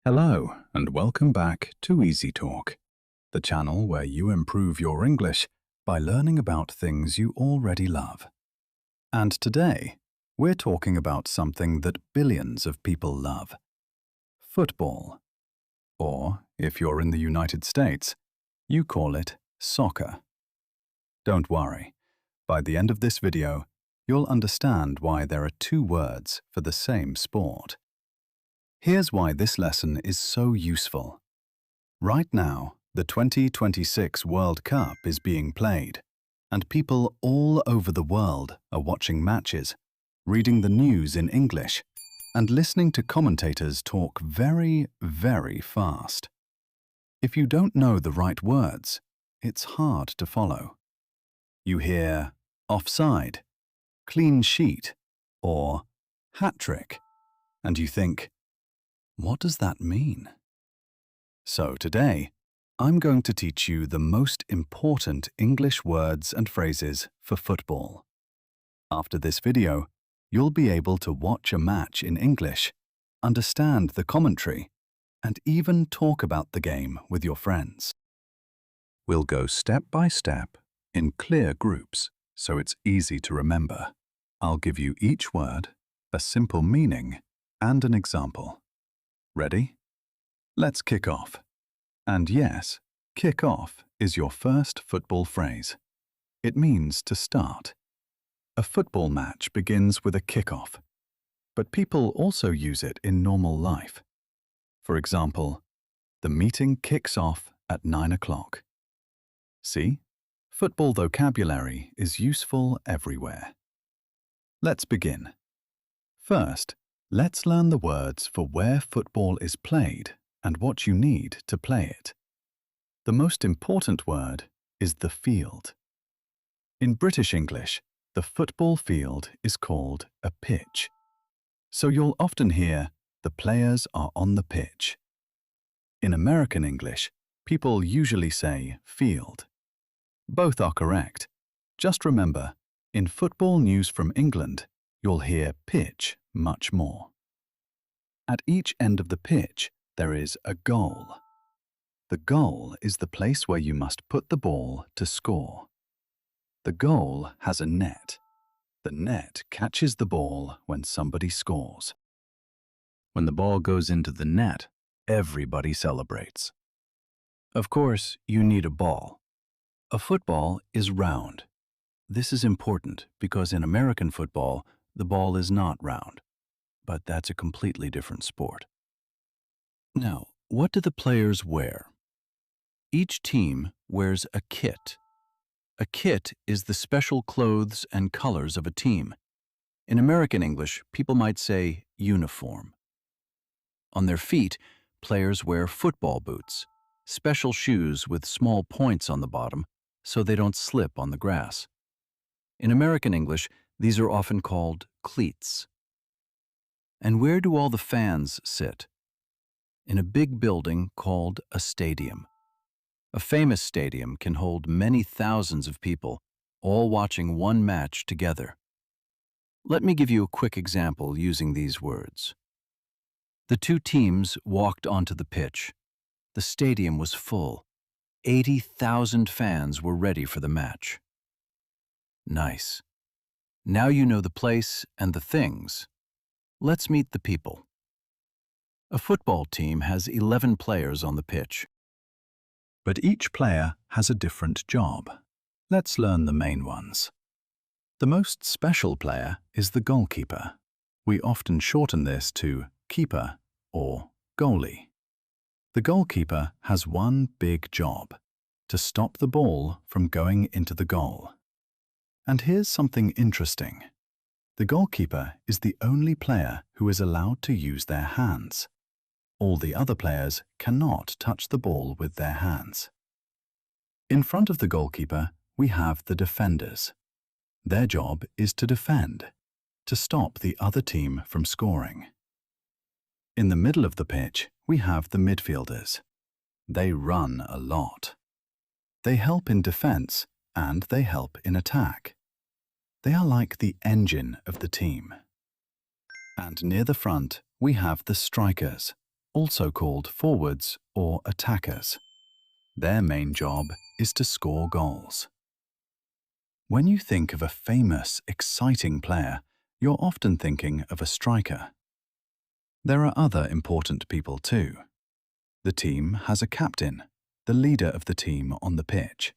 Hello, and welcome back to Easy Talk, the channel where you improve your English by learning about things you already love. And today, we're talking about something that billions of people love: football. Or, if you're in the United States, you call it soccer. Don't worry, by the end of this video, you'll understand why there are two words for the same sport. Here's why this lesson is so useful. Right now, the 2026 World Cup is being played, and people all over the world are watching matches, reading the news in English, and listening to commentators talk very, very fast. If you don't know the right words, it's hard to follow. You hear offside, clean sheet, or hat trick, and you think, what does that mean? So today, I'm going to teach you the most important English words and phrases for football. After this video, you'll be able to watch a match in English, understand the commentary, and even talk about the game with your friends. We'll go step by step in clear groups so it's easy to remember. I'll give you each word, a simple meaning, and an example. Ready? Let's kick off. And yes, kick off is your first football phrase. It means to start. A football match begins with a kickoff, but people also use it in normal life. For example, the meeting kicks off at 9 o'clock. See? Football vocabulary is useful everywhere. Let's begin. First, let's learn the words for where football is played and what you need to play it. The most important word is the field. In British English, the football field is called a pitch. So you'll often hear, the players are on the pitch. In American English, people usually say field. Both are correct. Just remember, in football news from England, you'll hear pitch much more. At each end of the pitch, there is a goal. The goal is the place where you must put the ball to score. The goal has a net. The net catches the ball when somebody scores. When the ball goes into the net, everybody celebrates. Of course, you need a ball. A football is round. This is important because in American football, the ball is not round. But that's a completely different sport. Now, what do the players wear? Each team wears a kit. A kit is the special clothes and colors of a team. In American English, people might say uniform. On their feet, players wear football boots, special shoes with small points on the bottom so they don't slip on the grass. In American English, these are often called cleats. And where do all the fans sit? In a big building called a stadium. A famous stadium can hold many thousands of people, all watching one match together. Let me give you a quick example using these words. The two teams walked onto the pitch. The stadium was full. 80,000 fans were ready for the match. Nice. Now you know the place and the things. Let's meet the people. A football team has 11 players on the pitch. But each player has a different job. Let's learn the main ones. The most special player is the goalkeeper. We often shorten this to keeper or goalie. The goalkeeper has one big job: to stop the ball from going into the goal. And here's something interesting. The goalkeeper is the only player who is allowed to use their hands. All the other players cannot touch the ball with their hands. In front of the goalkeeper, we have the defenders. Their job is to defend, to stop the other team from scoring. In the middle of the pitch, we have the midfielders. They run a lot. They help in defense and they help in attack. They are like the engine of the team. And near the front, we have the strikers, also called forwards or attackers. Their main job is to score goals. When you think of a famous, exciting player, you're often thinking of a striker. There are other important people too. The team has a captain, the leader of the team on the pitch.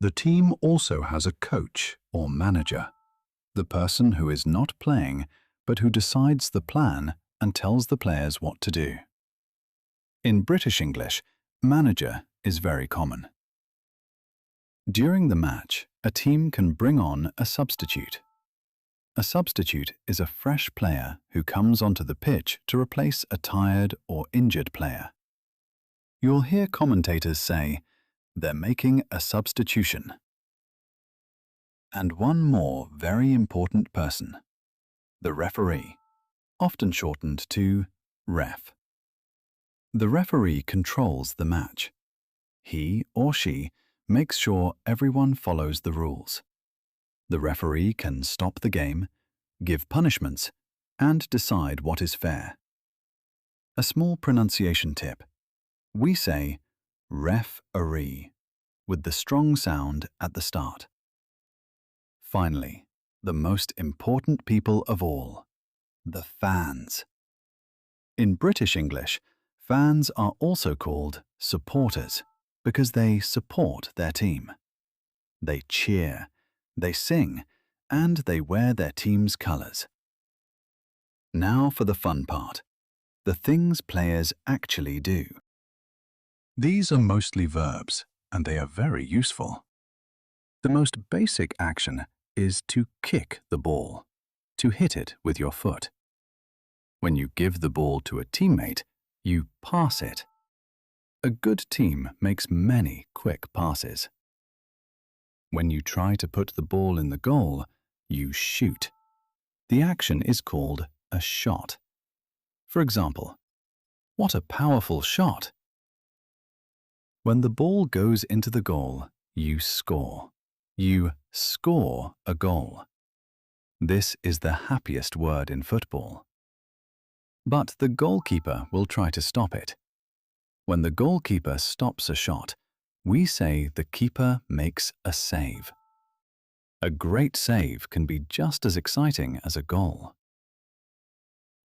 The team also has a coach or manager, the person who is not playing but who decides the plan and tells the players what to do. In British English, manager is very common. During the match, a team can bring on a substitute. A substitute is a fresh player who comes onto the pitch to replace a tired or injured player. You'll hear commentators say, "They're making a substitution." And one more very important person, the referee, often shortened to ref. The referee controls the match. He or she makes sure everyone follows the rules. The referee can stop the game, give punishments, and decide what is fair. A small pronunciation tip. We say ref-aree with the strong sound at the start. Finally, the most important people of all, the fans. In British English, fans are also called supporters because they support their team. They cheer, they sing, and they wear their team's colours. Now for the fun part, the things players actually do. These are mostly verbs, and they are very useful. The most basic action is to kick the ball, to hit it with your foot. When you give the ball to a teammate, you pass it. A good team makes many quick passes. When you try to put the ball in the goal, you shoot. The action is called a shot. For example, "What a powerful shot!" When the ball goes into the goal, you score. You score a goal. This is the happiest word in football. But the goalkeeper will try to stop it. When the goalkeeper stops a shot, we say the keeper makes a save. A great save can be just as exciting as a goal.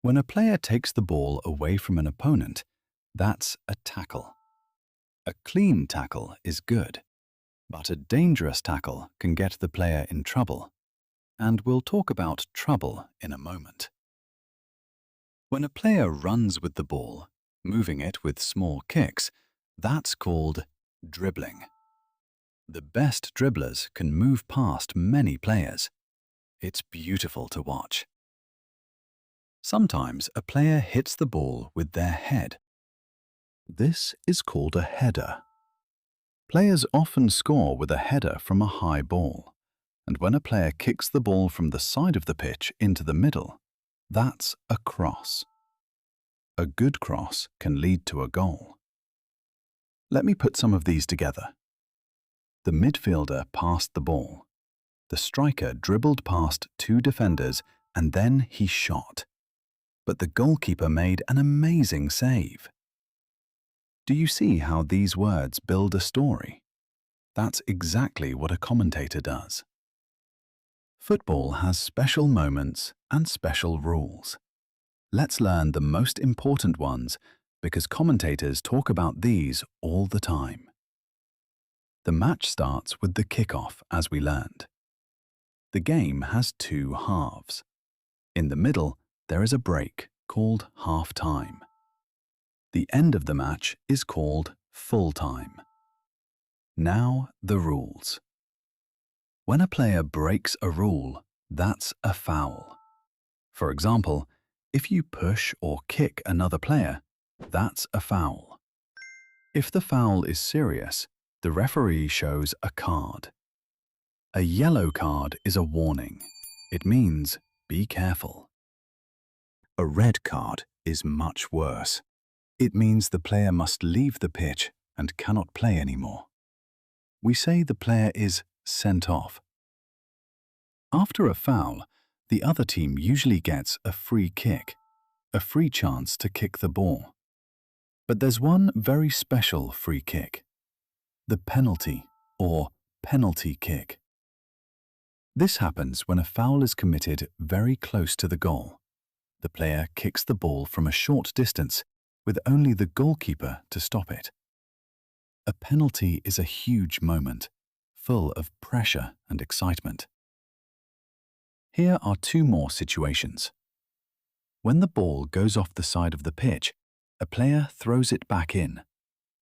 When a player takes the ball away from an opponent, that's a tackle. A clean tackle is good, but a dangerous tackle can get the player in trouble, and we'll talk about trouble in a moment. When a player runs with the ball, moving it with small kicks, that's called dribbling. The best dribblers can move past many players. It's beautiful to watch. Sometimes a player hits the ball with their head. This is called a header. Players often score with a header from a high ball, and when a player kicks the ball from the side of the pitch into the middle, that's a cross. A good cross can lead to a goal. Let me put some of these together. The midfielder passed the ball. The striker dribbled past two defenders and then he shot. But the goalkeeper made an amazing save. Do you see how these words build a story? That's exactly what a commentator does. Football has special moments and special rules. Let's learn the most important ones because commentators talk about these all the time. The match starts with the kickoff, as we learned. The game has two halves. In the middle, there is a break called half-time. The end of the match is called full-time. Now the rules. When a player breaks a rule, that's a foul. For example, if you push or kick another player, that's a foul. If the foul is serious, the referee shows a card. A yellow card is a warning. It means be careful. A red card is much worse. It means the player must leave the pitch and cannot play anymore. We say the player is sent off. After a foul, the other team usually gets a free kick. a free chance to kick the ball. But there's one very special free kick, the penalty or penalty kick. This happens when a foul is committed very close to the goal. The player kicks the ball from a short distance with only the goalkeeper to stop it. A penalty is a huge moment, full of pressure and excitement. Here are two more situations. When the ball goes off the side of the pitch, a player throws it back in.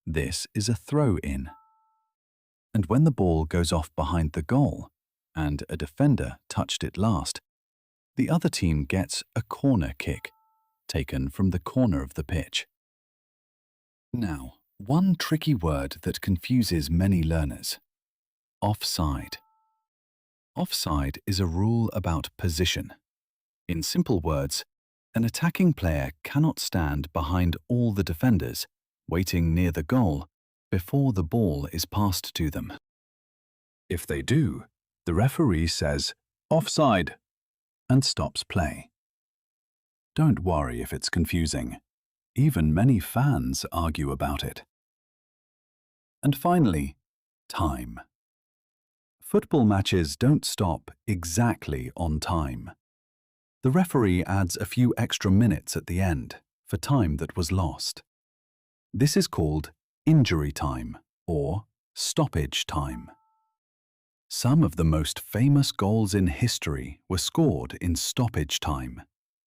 This is a throw-in. And when the ball goes off behind the goal, and a defender touched it last, the other team gets a corner kick, taken from the corner of the pitch. Now, one tricky word that confuses many learners: offside. Offside is a rule about position. In simple words, an attacking player cannot stand behind all the defenders, waiting near the goal, before the ball is passed to them. If they do, the referee says, "Offside," and stops play. Don't worry if it's confusing. Even many fans argue about it. And finally, time. Football matches don't stop exactly on time. The referee adds a few extra minutes at the end for time that was lost. This is called injury time or stoppage time. Some of the most famous goals in history were scored in stoppage time,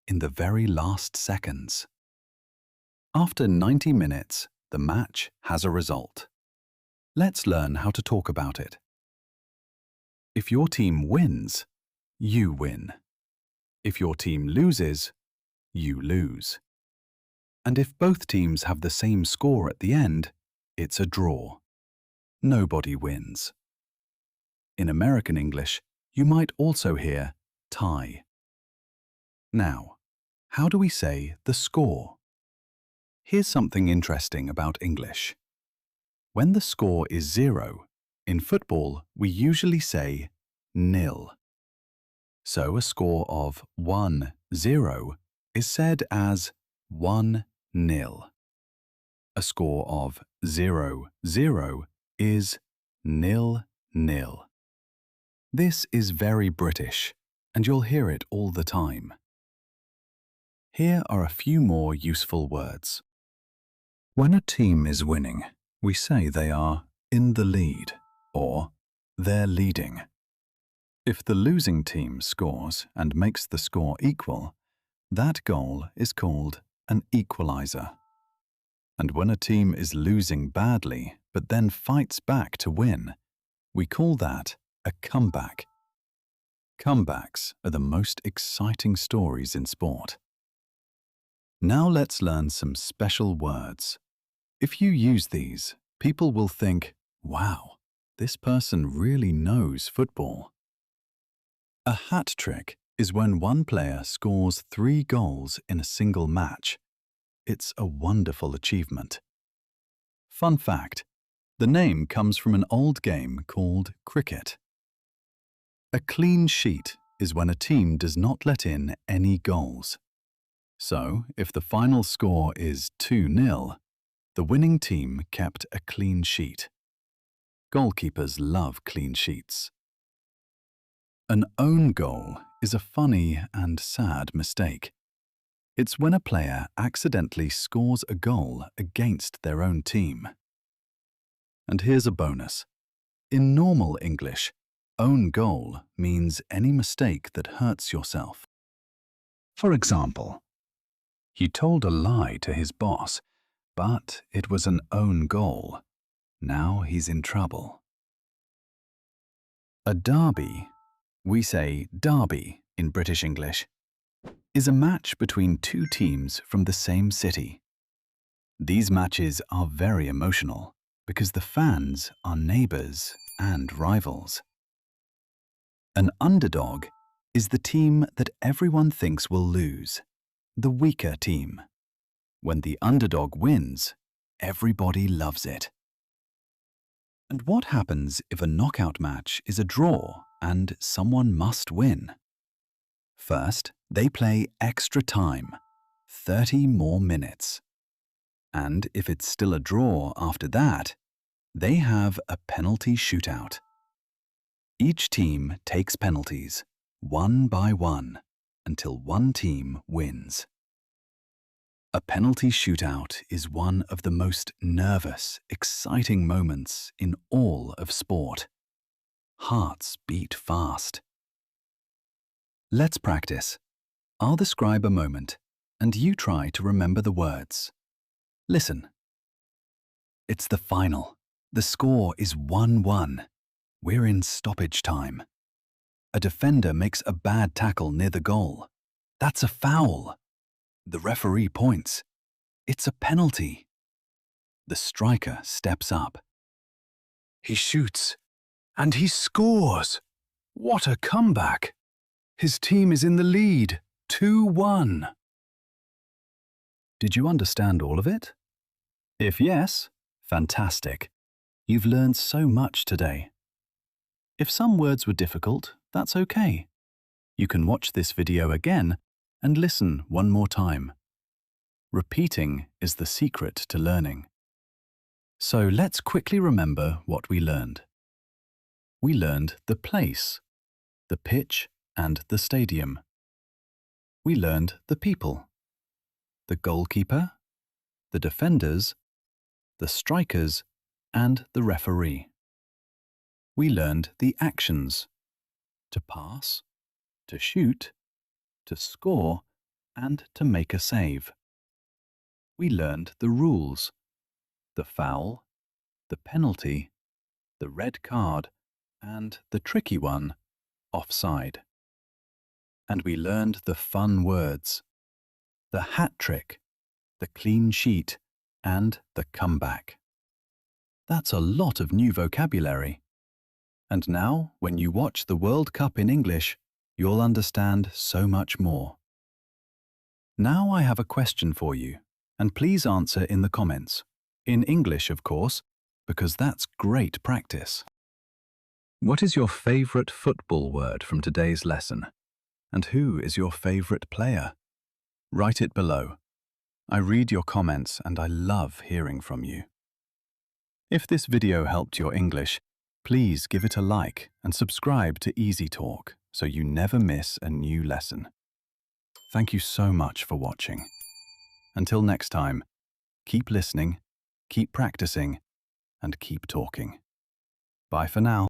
in the very last seconds. After 90 minutes, the match has a result. Let's learn how to talk about it. If your team wins, you win. If your team loses, you lose. And if both teams have the same score at the end, it's a draw. Nobody wins. In American English, you might also hear tie. Now, how do we say the score? Here's something interesting about English. When the score is 0, in football we usually say nil. So a score of 1-0 is said as 1-0. A score of 0-0 is 0-0. This is very British, and you'll hear it all the time. Here are a few more useful words. When a team is winning, we say they are in the lead or they're leading. If the losing team scores and makes the score equal, that goal is called an equalizer. And when a team is losing badly but then fights back to win, we call that a comeback. Comebacks are the most exciting stories in sport. Now let's learn some special words. If you use these, people will think, "Wow, this person really knows football." A hat trick is when one player scores 3 goals in a single match. It's a wonderful achievement. Fun fact, the name comes from an old game called cricket. A clean sheet is when a team does not let in any goals. So, if the final score is 2-0, the winning team kept a clean sheet. Goalkeepers love clean sheets. An own goal is a funny and sad mistake. It's when a player accidentally scores a goal against their own team. And here's a bonus. In normal English, own goal means any mistake that hurts yourself. For example, he told a lie to his boss, but it was an own goal. Now he's in trouble. A derby, we say derby in British English, is a match between 2 teams from the same city. These matches are very emotional because the fans are neighbors and rivals. An underdog is the team that everyone thinks will lose, the weaker team. When the underdog wins, everybody loves it. And what happens if a knockout match is a draw and someone must win? First, they play extra time, 30 more minutes. And if it's still a draw after that, they have a penalty shootout. Each team takes penalties, one by one, until one team wins. A penalty shootout is one of the most nervous, exciting moments in all of sport. Hearts beat fast. Let's practice. I'll describe a moment, and you try to remember the words. Listen. It's the final. The score is 1-1. We're in stoppage time. A defender makes a bad tackle near the goal. That's a foul. The referee points. It's a penalty. The striker steps up. He shoots, and he scores. What a comeback! His team is in the lead, 2-1. Did you understand all of it? If yes, fantastic. You've learned so much today. If some words were difficult, that's okay. You can watch this video again and listen one more time. Repeating is the secret to learning. So let's quickly remember what we learned. We learned the place, the pitch, and the stadium. We learned the people, the goalkeeper, the defenders, the strikers, and the referee. We learned the actions: to pass, to shoot, to score, and to make a save. We learned the rules: the foul, the penalty, the red card, and the tricky one, offside. And we learned the fun words: the hat trick, the clean sheet, and the comeback. That's a lot of new vocabulary. And now, when you watch the World Cup in English, you'll understand so much more. Now I have a question for you, and please answer in the comments. In English, of course, because that's great practice. What is your favorite football word from today's lesson? And who is your favorite player? Write it below. I read your comments and I love hearing from you. If this video helped your English, please give it a like and subscribe to Easy Talk so you never miss a new lesson. Thank you so much for watching. Until next time, keep listening, keep practicing, and keep talking. Bye for now.